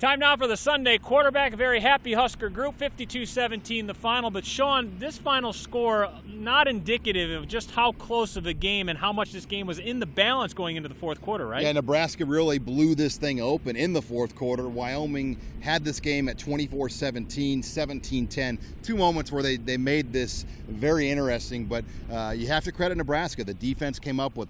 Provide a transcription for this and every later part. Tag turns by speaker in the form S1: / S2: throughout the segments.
S1: Time now for the Sunday quarterback. A very happy Husker group, 52-17 the final. But, Sean, this final score not indicative of just how close of a game and how much this game was in the balance going into the fourth quarter, right?
S2: Yeah, Nebraska really blew this thing open in the fourth quarter. Wyoming had this game at 24-17, 17-10. Two moments where they made this very interesting, but you have to credit Nebraska. The defense came up with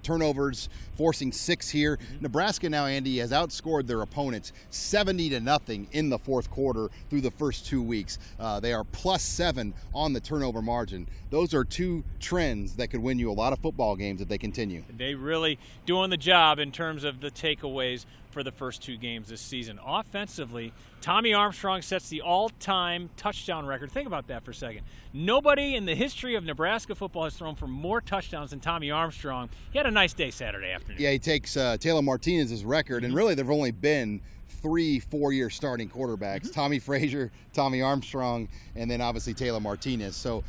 S2: turnovers, forcing 6 here. Nebraska now, Andy, has outscored their opponents 70-0 in the fourth quarter through the first 2 weeks. They are +7 on the turnover margin. Those are two trends that could win you a lot of football games if they continue.
S1: They really doing the job in terms of the takeaways for the first 2 games this season. Offensively, Tommy Armstrong sets the all-time touchdown record. Think about that for a second. Nobody in the history of Nebraska football has thrown for more touchdowns than Tommy Armstrong. He had a nice day Saturday afternoon.
S2: Yeah, he takes Taylor Martinez's record, and really there have only been 3 4-year starting quarterbacks, Tommy Frazier, Tommy Armstrong, and then obviously Taylor Martinez. So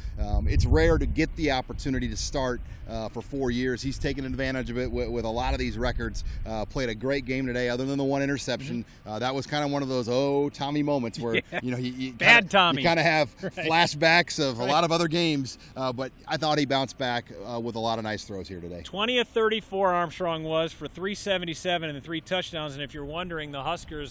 S2: it's rare to get the opportunity to start for 4 years. He's taken advantage of it with a lot of these records. Played a great game today other than the 1 interception. That was kind of one of those Tommy moments where you
S1: kind
S2: of have flashbacks of a lot of other games, but I thought he bounced back with a lot of nice throws here today.
S1: 20 of 34 Armstrong was for 377 and 3 touchdowns, and if you're wondering, the Huskers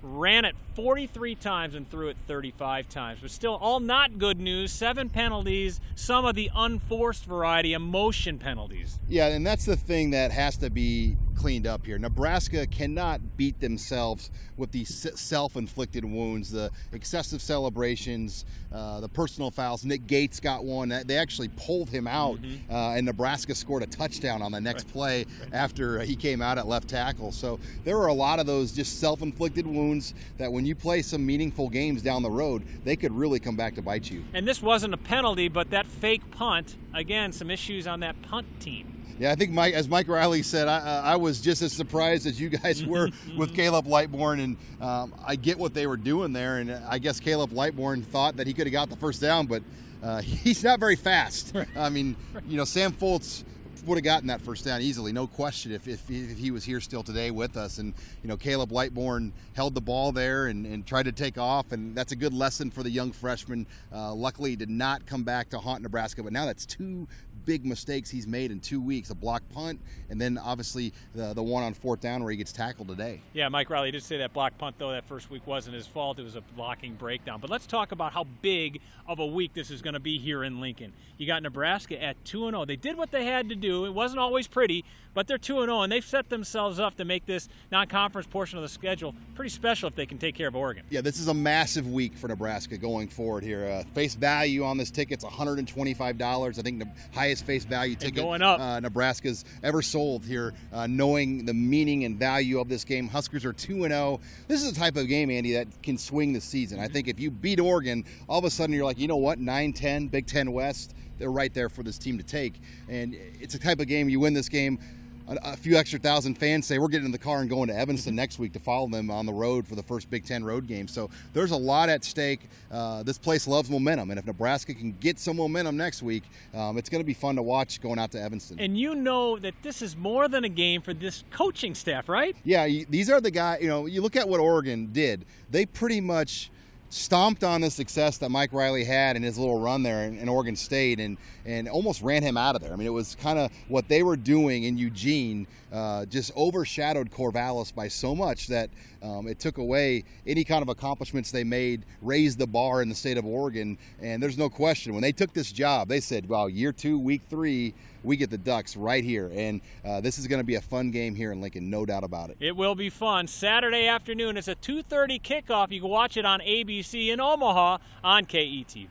S1: ran it 43 times and threw it 35 times. But still, all not good news. 7 penalties, some of the unforced variety, emotion penalties.
S2: Yeah, and that's the thing that has to be cleaned up here. Nebraska cannot beat themselves with these self-inflicted wounds, the excessive celebrations, the personal fouls. Nick Gates got one. They actually pulled him out, and Nebraska scored a touchdown on the next play after he came out at left tackle. So there were a lot of those just self-inflicted wounds that when you play some meaningful games down the road, they could really come back to bite you.
S1: And this wasn't a penalty, but that fake punt, again, some issues on that punt team.
S2: Yeah, I think as Mike Riley said, I was just as surprised as you guys were with Caleb Lightbourne, and I get what they were doing there, and I guess Caleb Lightbourne thought that he could have got the first down, but he's not very fast. I mean, Sam Foltz would have gotten that first down easily, no question, if he was here still today with us. And Caleb Lightbourne held the ball there and tried to take off, and that's a good lesson for the young freshman. Luckily, he did not come back to haunt Nebraska, but now that's 2 big mistakes he's made in 2 weeks: a blocked punt, and then obviously the one on 4th down where he gets tackled today.
S1: Yeah, Mike Riley did say that blocked punt, though, that first week wasn't his fault. It was a blocking breakdown. But let's talk about how big of a week this is going to be here in Lincoln. You got Nebraska at 2-0. They did what they had to do. It wasn't always pretty, but they're 2-0, and they've set themselves up to make this non-conference portion of the schedule pretty special if they can take care of Oregon.
S2: Yeah, this is a massive week for Nebraska going forward here. Face value on this ticket's $125. I think the highest face value ticket
S1: going up.
S2: Nebraska's ever sold here, knowing the meaning and value of this game. Huskers are 2-0. This is the type of game, Andy, that can swing the season. I think if you beat Oregon, all of a sudden you're like, you know what, 9-10, Big Ten West, they're right there for this team to take. And it's a type of game, you win this game, a few extra thousand fans say we're getting in the car and going to Evanston next week to follow them on the road for the first Big Ten road game. So there's a lot at stake. This place loves momentum, and if Nebraska can get some momentum next week, it's going to be fun to watch going out to Evanston.
S1: And you know that this is more than a game for this coaching staff, right?
S2: Yeah, these are the guys, you look at what Oregon did. They pretty much stomped on the success that Mike Riley had in his little run there in Oregon State and almost ran him out of there. I mean, it was kind of what they were doing in Eugene just overshadowed Corvallis by so much that it took away any kind of accomplishments they made, raised the bar in the state of Oregon. And there's no question, when they took this job, they said, well, year 2, week 3, we get the Ducks right here. And this is going to be a fun game here in Lincoln, no doubt about it.
S1: It will be fun. Saturday afternoon, it's a 2:30 kickoff. You can watch it on ABC in Omaha on KETV.